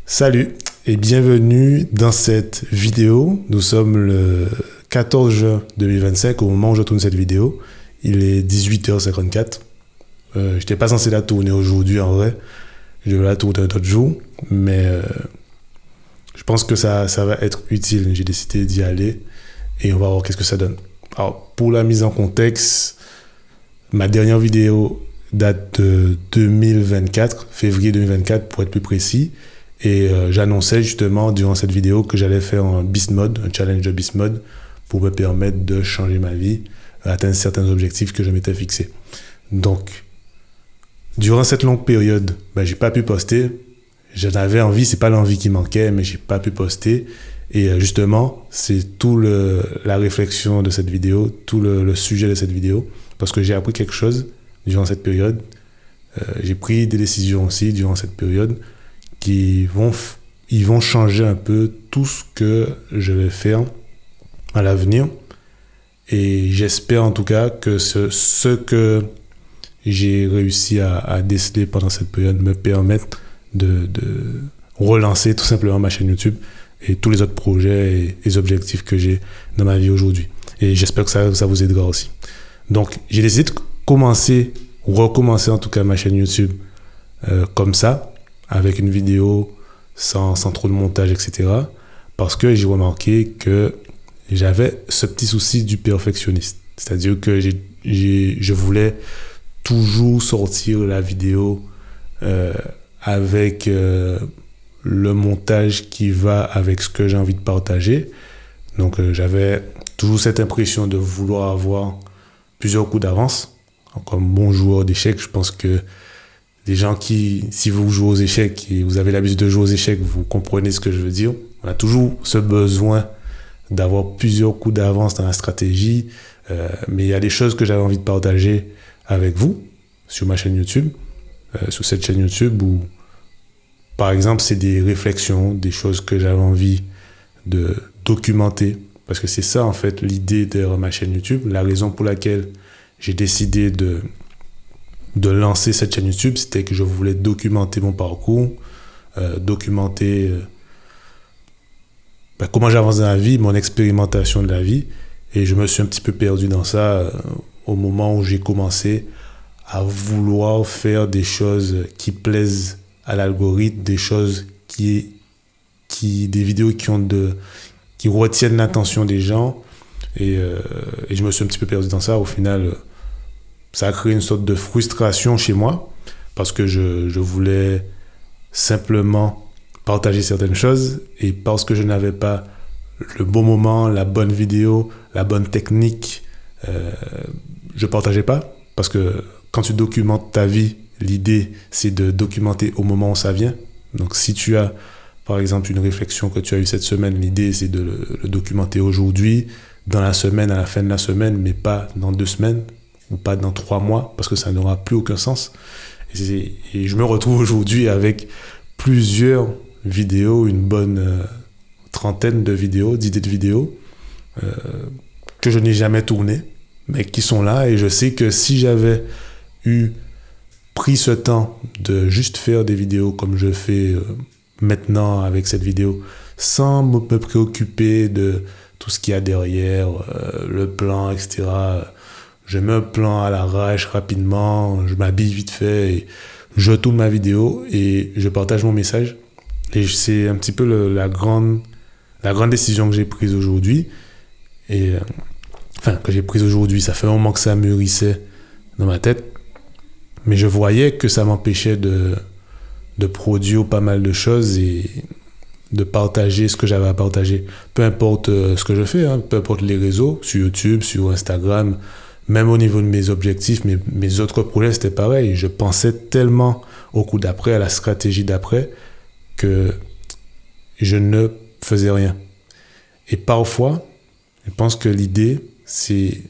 Salut et bienvenue dans cette vidéo. Nous sommes le 14 juin 2025 au moment où je tourne cette vidéo. Il est 18h54. Je n'étais pas censé la tourner aujourd'hui en vrai. Je vais la tourner un autre jour. Mais je pense que ça va être utile. J'ai décidé d'y aller et on va voir qu'est-ce que ça donne. Alors pour la mise en contexte, ma dernière vidéo date de 2024, février 2024 pour être plus précis. Et j'annonçais justement durant cette vidéo que j'allais faire un Beast Mode, un challenge de Beast Mode pour me permettre de changer ma vie, atteindre certains objectifs que je m'étais fixés. Donc, durant cette longue période, j'ai pas pu poster. J'en avais envie, c'est pas l'envie qui manquait, mais j'ai pas pu poster. Et justement, c'est tout la réflexion de cette vidéo, tout le sujet de cette vidéo, parce que j'ai appris quelque chose durant cette période. J'ai pris des décisions aussi durant cette période qui vont changer un peu tout ce que je vais faire à l'avenir. Et j'espère en tout cas que ce que j'ai réussi à déceler pendant cette période me permette de relancer tout simplement ma chaîne YouTube et tous les autres projets et les objectifs que j'ai dans ma vie aujourd'hui. Et j'espère que ça vous aidera aussi. Donc, j'ai décidé de recommencer en tout cas ma chaîne YouTube comme ça, avec une vidéo sans trop de montage, etc. Parce que j'ai remarqué que j'avais ce petit souci du perfectionniste. C'est-à-dire que je voulais toujours sortir la vidéo avec le montage qui va avec ce que j'ai envie de partager. Donc j'avais toujours cette impression de vouloir avoir plusieurs coups d'avance. Comme bon joueur d'échecs, je pense que les gens si vous jouez aux échecs et vous avez l'habitude de jouer aux échecs, vous comprenez ce que je veux dire. On a toujours ce besoin d'avoir plusieurs coups d'avance dans la stratégie. Mais il y a des choses que j'avais envie de partager avec vous sur ma chaîne YouTube, sur cette chaîne YouTube où, par exemple, c'est des réflexions, des choses que j'avais envie de documenter. Parce que c'est ça, en fait, l'idée de ma chaîne YouTube. La raison pour laquelle j'ai décidé de lancer cette chaîne YouTube, c'était que je voulais documenter mon parcours, documenter comment j'avance dans la vie, mon expérimentation de la vie. Et je me suis un petit peu perdu dans ça au moment où j'ai commencé à vouloir faire des choses qui plaisent à l'algorithme, des choses des vidéos qui retiennent l'attention des gens. Et je me suis un petit peu perdu dans ça. Au final, ça a créé une sorte de frustration chez moi parce que je voulais simplement partager certaines choses et parce que je n'avais pas le bon moment, la bonne vidéo, la bonne technique, je partageais pas parce que quand tu documentes ta vie, l'idée c'est de documenter au moment où ça vient. Donc si tu as par exemple une réflexion que tu as eue cette semaine, l'idée c'est de le documenter aujourd'hui, dans la semaine, à la fin de la semaine, mais pas dans 2 semaines ou pas dans 3 mois parce que ça n'aura plus aucun sens. Et je me retrouve aujourd'hui avec plusieurs vidéos, une bonne trentaine de vidéos, d'idées de vidéos que je n'ai jamais tournées, mais qui sont là. Et je sais que si j'avais pris ce temps de juste faire des vidéos comme je fais maintenant avec cette vidéo, sans me préoccuper de tout ce qu'il y a derrière, le plan, etc. Je mets un plan à l'arrache rapidement, je m'habille vite fait, et je tourne ma vidéo et je partage mon message. Et c'est un petit peu la grande décision que j'ai prise aujourd'hui. Et que j'ai prise aujourd'hui, ça fait un moment que ça mûrissait dans ma tête. Mais je voyais que ça m'empêchait de produire pas mal de choses et de partager ce que j'avais à partager. Peu importe ce que je fais, peu importe les réseaux, sur YouTube, sur Instagram, même au niveau de mes objectifs, mes autres projets, c'était pareil. Je pensais tellement au coup d'après, à la stratégie d'après, que je ne faisais rien. Et parfois, je pense que l'idée, c'est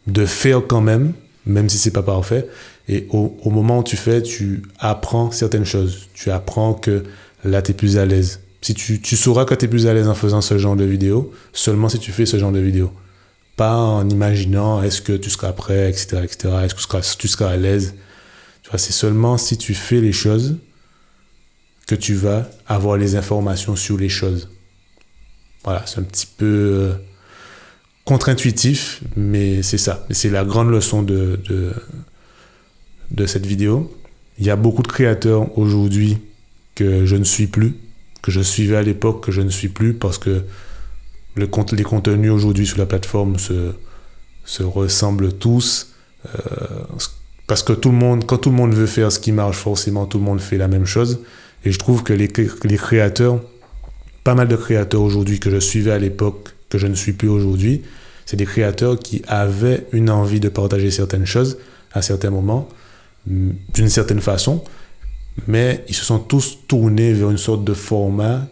de faire quand même si c'est pas parfait. Et au moment où tu fais, tu apprends certaines choses. Tu apprends que là, tu es plus à l'aise. Tu sauras que tu es plus à l'aise en faisant ce genre de vidéo, seulement si tu fais ce genre de vidéo. Pas en imaginant est-ce que tu seras prêt, etc., etc. Est-ce que tu seras à l'aise. Tu vois, c'est seulement si tu fais les choses que tu vas avoir les informations sur les choses. Voilà, c'est un petit peu contre-intuitif, mais c'est ça. C'est la grande leçon de cette vidéo. Il y a beaucoup de créateurs aujourd'hui que je ne suis plus, que je suivais à l'époque, que je ne suis plus, parce que les contenus aujourd'hui sur la plateforme se ressemblent tous. Parce que quand tout le monde veut faire ce qui marche, forcément tout le monde fait la même chose. Et je trouve que les créateurs, pas mal de créateurs aujourd'hui que je suivais à l'époque, que je ne suis plus aujourd'hui, c'est des créateurs qui avaient une envie de partager certaines choses à certains moments, d'une certaine façon, mais ils se sont tous tournés vers une sorte de format,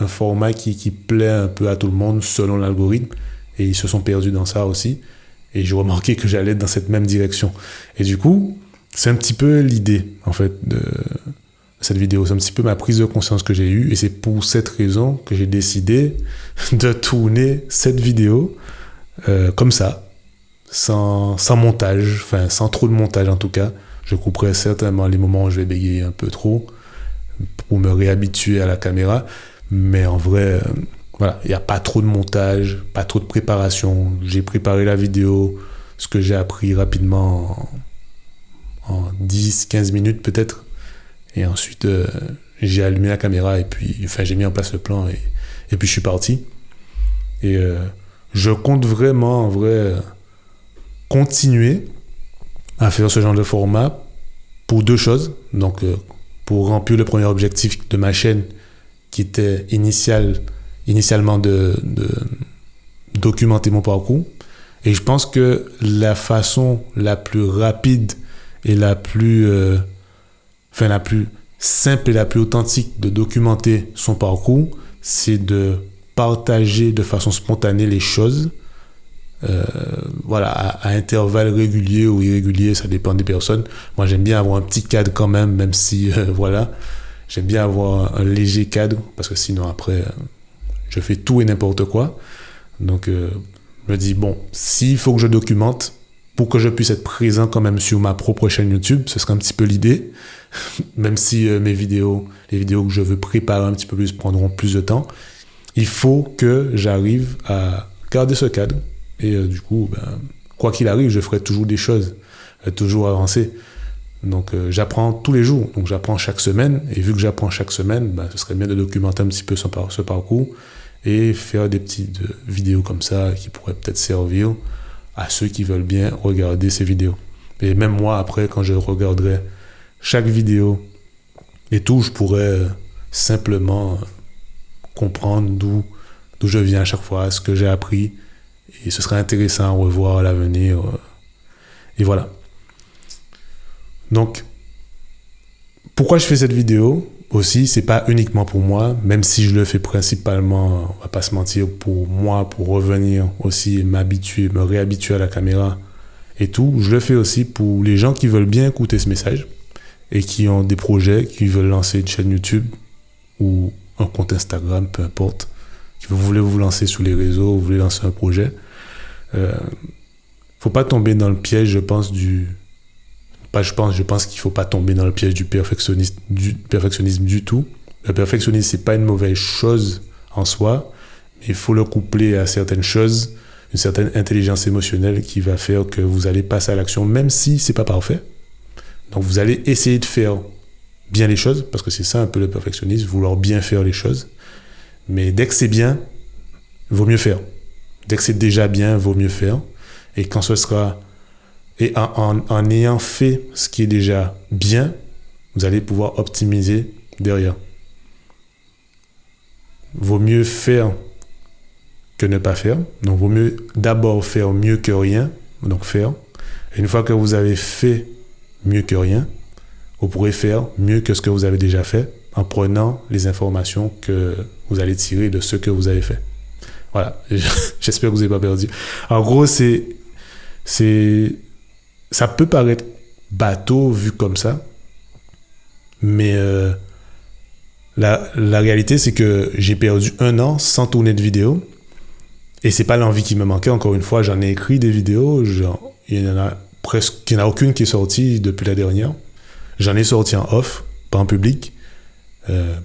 un format qui plaît un peu à tout le monde selon l'algorithme, et ils se sont perdus dans ça aussi. Et j'ai remarqué que j'allais dans cette même direction. Et du coup, c'est un petit peu l'idée, en fait, de cette vidéo. C'est un petit peu ma prise de conscience que j'ai eue. Et c'est pour cette raison que j'ai décidé de tourner cette vidéo comme ça, sans montage, enfin, sans trop de montage en tout cas. Je couperai certainement les moments où je vais bégayer un peu trop pour me réhabituer à la caméra. Mais en vrai... voilà, il n'y a pas trop de montage, pas trop de préparation. J'ai préparé la vidéo, ce que j'ai appris rapidement en 10-15 minutes peut-être. Et ensuite, j'ai allumé la caméra et puis j'ai mis en place le plan et puis je suis parti. Et je compte vraiment, en vrai, continuer à faire ce genre de format pour deux choses. Donc, pour remplir le premier objectif de ma chaîne qui était initialement de documenter mon parcours. Et je pense que la façon la plus rapide et la plus simple et la plus authentique de documenter son parcours, c'est de partager de façon spontanée les choses, à intervalles réguliers ou irréguliers, ça dépend des personnes. Moi, j'aime bien avoir un petit cadre quand même si, j'aime bien avoir un léger cadre, parce que sinon, après... je fais tout et n'importe quoi. Donc, je me dis, bon, s'il faut que je documente, pour que je puisse être présent quand même sur ma propre chaîne YouTube, ce serait un petit peu l'idée. Même si les vidéos que je veux préparer un petit peu plus prendront plus de temps, il faut que j'arrive à garder ce cadre. Et du coup, quoi qu'il arrive, je ferai toujours des choses, toujours avancer. Donc, j'apprends tous les jours. Donc, j'apprends chaque semaine. Et vu que j'apprends chaque semaine, ce serait bien de documenter un petit peu ce parcours et faire des petites vidéos comme ça qui pourraient peut-être servir à ceux qui veulent bien regarder ces vidéos. Et même moi, après, quand je regarderai chaque vidéo et tout, je pourrais simplement comprendre d'où je viens à chaque fois, ce que j'ai appris. Et ce serait intéressant à revoir à l'avenir. Et voilà. Donc, pourquoi je fais cette vidéo aussi, c'est pas uniquement pour moi, même si je le fais principalement, on va pas se mentir, pour moi, pour revenir aussi, me réhabituer à la caméra et tout. Je le fais aussi pour les gens qui veulent bien écouter ce message et qui ont des projets, qui veulent lancer une chaîne YouTube ou un compte Instagram, peu importe. Si vous voulez vous lancer sur les réseaux, vous voulez lancer un projet, faut pas tomber dans le piège, je pense qu'il faut pas tomber dans le piège du perfectionnisme du tout. Le perfectionnisme, c'est pas une mauvaise chose en soi, mais il faut le coupler à certaines choses, une certaine intelligence émotionnelle qui va faire que vous allez passer à l'action, même si c'est pas parfait. Donc vous allez essayer de faire bien les choses, parce que c'est ça un peu le perfectionnisme, vouloir bien faire les choses. Mais dès que c'est bien, vaut mieux faire. Dès que c'est déjà bien, vaut mieux faire. Et quand ce sera... Et en ayant fait ce qui est déjà bien, vous allez pouvoir optimiser derrière. Vaut mieux faire que ne pas faire. Donc, vaut mieux d'abord faire mieux que rien. Donc, faire. Et une fois que vous avez fait mieux que rien, vous pourrez faire mieux que ce que vous avez déjà fait en prenant les informations que vous allez tirer de ce que vous avez fait. Voilà. J'espère que vous n'avez pas perdu. En gros, ça peut paraître bateau vu comme ça, mais la réalité, c'est que j'ai perdu 1 an sans tourner de vidéo, et c'est pas l'envie qui me manquait. Encore une fois, j'en ai écrit des vidéos, il y en a aucune qui est sortie depuis la dernière. J'en ai sorti en off, pas en public.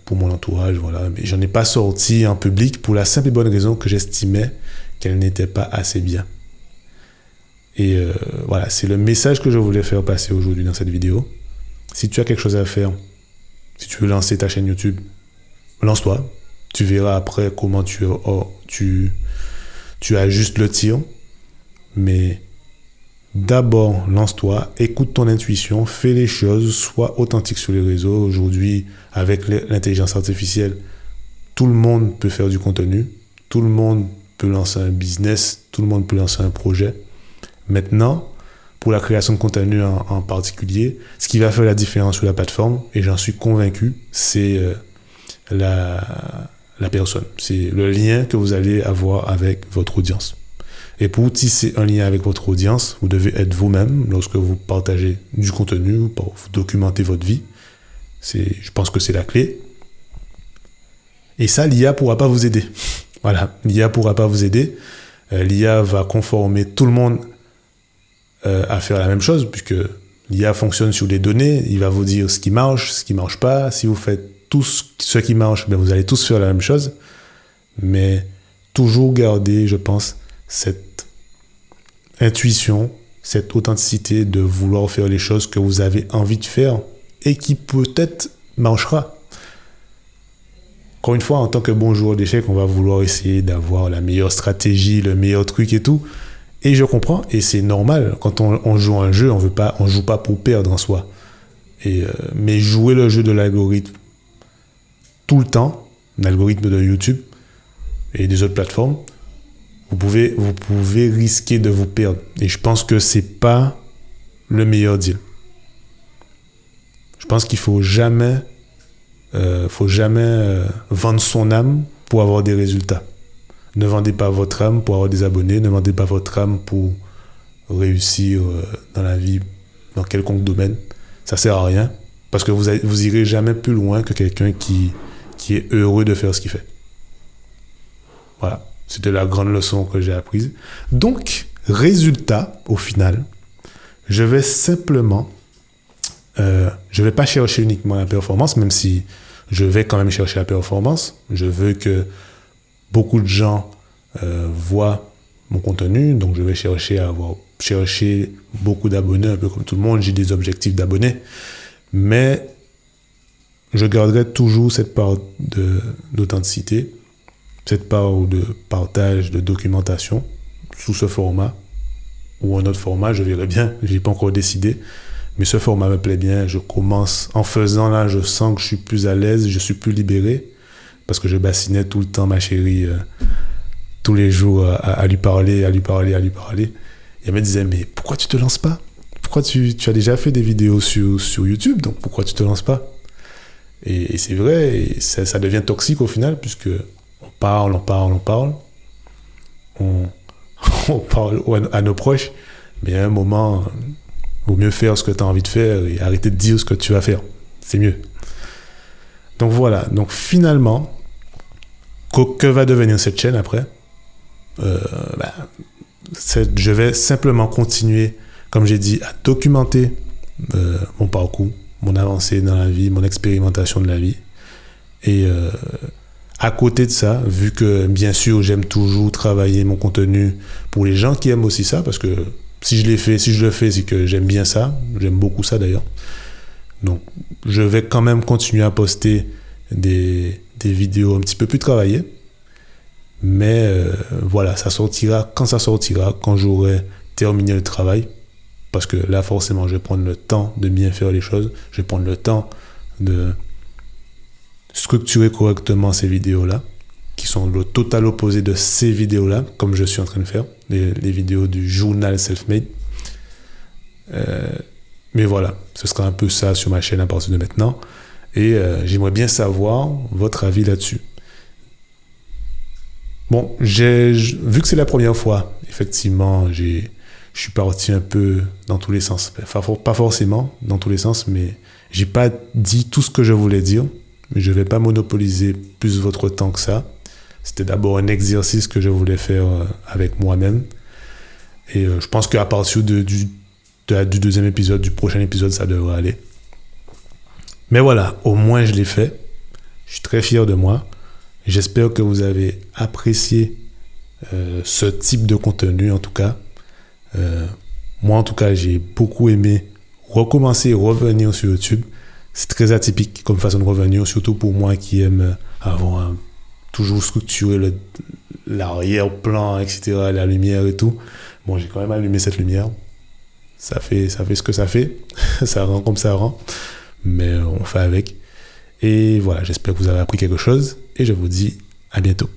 pour mon entourage, voilà. Mais j'en ai pas sorti en public pour la simple et bonne raison que j'estimais qu'elle n'était pas assez bien. Et voilà, c'est le message que je voulais faire passer aujourd'hui dans cette vidéo. Si tu as quelque chose à faire, si tu veux lancer ta chaîne YouTube, lance-toi. Tu verras après comment tu ajustes le tir. Mais d'abord, lance-toi, écoute ton intuition, fais les choses, sois authentique sur les réseaux. Aujourd'hui, avec l'intelligence artificielle, tout le monde peut faire du contenu. Tout le monde peut lancer un business. Tout le monde peut lancer un projet. Maintenant, pour la création de contenu en particulier, ce qui va faire la différence sur la plateforme, et j'en suis convaincu, c'est la personne. C'est le lien que vous allez avoir avec votre audience. Et pour tisser un lien avec votre audience, vous devez être vous-même lorsque vous partagez du contenu ou vous documentez votre vie. Je pense que c'est la clé. Et ça, l'IA ne pourra pas vous aider. Voilà, l'IA ne pourra pas vous aider. L'IA va conformer tout le monde à faire la même chose, puisque l'IA fonctionne sur les données. Il va vous dire ce qui marche pas. Si vous faites tout ce qui marche, ben vous allez tous faire la même chose. Mais toujours garder, je pense, cette intuition, cette authenticité de vouloir faire les choses que vous avez envie de faire et qui peut-être marchera. Encore une fois, en tant que bon joueur d'échecs, on va vouloir essayer d'avoir la meilleure stratégie, le meilleur truc et tout. Et je comprends, et c'est normal. Quand on joue un jeu, on joue pas pour perdre en soi. Mais jouer le jeu de l'algorithme tout le temps, l'algorithme de YouTube et des autres plateformes, vous pouvez risquer de vous perdre. Et je pense que c'est pas le meilleur deal. Je pense qu'il faut jamais vendre son âme pour avoir des résultats. Ne vendez pas votre âme pour avoir des abonnés. Ne vendez pas votre âme pour réussir dans la vie, dans quelconque domaine. Ça sert à rien. Parce que vous irez jamais plus loin que quelqu'un qui est heureux de faire ce qu'il fait. Voilà. C'était la grande leçon que j'ai apprise. Donc, résultat, au final, je vais simplement... je vais pas chercher uniquement la performance, même si je vais quand même chercher la performance. Je veux que beaucoup de gens voient mon contenu, donc je vais chercher beaucoup d'abonnés, un peu comme tout le monde. J'ai des objectifs d'abonnés, mais je garderai toujours cette part d'authenticité, cette part de partage, de documentation sous ce format ou un autre format, je verrai bien, je n'ai pas encore décidé. Mais ce format me plaît bien, je commence, en faisant là, je sens que je suis plus à l'aise, je suis plus libéré, parce que je bassinais tout le temps ma chérie, tous les jours, à lui parler. Et elle me disait, mais pourquoi tu te lances pas? Pourquoi tu as déjà fait des vidéos sur YouTube, donc pourquoi tu te lances pas? Et c'est vrai, et ça devient toxique au final, puisque on parle, on parle à nos proches, mais à un moment... vaut mieux faire ce que tu as envie de faire et arrêter de dire ce que tu vas faire. C'est mieux. Donc voilà. Donc finalement, que va devenir cette chaîne après? Je vais simplement continuer, comme j'ai dit, à documenter mon parcours, mon avancée dans la vie, mon expérimentation de la vie. Et à côté de ça, vu que bien sûr j'aime toujours travailler mon contenu pour les gens qui aiment aussi ça, parce que si je le fais, c'est que j'aime bien ça. J'aime beaucoup ça d'ailleurs. Donc, je vais quand même continuer à poster des vidéos un petit peu plus travaillées. Mais voilà, ça sortira quand j'aurai terminé le travail. Parce que là, forcément, je vais prendre le temps de bien faire les choses. Je vais prendre le temps de structurer correctement ces vidéos-là, qui sont le total opposé de ces vidéos-là, comme je suis en train de faire, les vidéos du journal self-made. Mais voilà, ce sera un peu ça sur ma chaîne à partir de maintenant. Et j'aimerais bien savoir votre avis là-dessus. Bon, vu que c'est la première fois, effectivement, je suis parti un peu dans tous les sens. Pas forcément dans tous les sens, mais j'ai pas dit tout ce que je voulais dire. Mais je vais pas monopoliser plus votre temps que ça. C'était d'abord un exercice que je voulais faire avec moi-même. Et je pense qu'à partir du deuxième épisode, du prochain épisode, ça devrait aller. Mais voilà, au moins je l'ai fait. Je suis très fier de moi. J'espère que vous avez apprécié ce type de contenu, en tout cas. Moi, en tout cas, j'ai beaucoup aimé recommencer et revenir sur YouTube. C'est très atypique comme façon de revenir, surtout pour moi qui aime avoir toujours structuré l'arrière-plan, etc., la lumière et tout. Bon, j'ai quand même allumé cette lumière. Ça fait ce que ça fait. Ça rend comme ça rend. Mais on fait avec. Et voilà, j'espère que vous avez appris quelque chose. Et je vous dis à bientôt.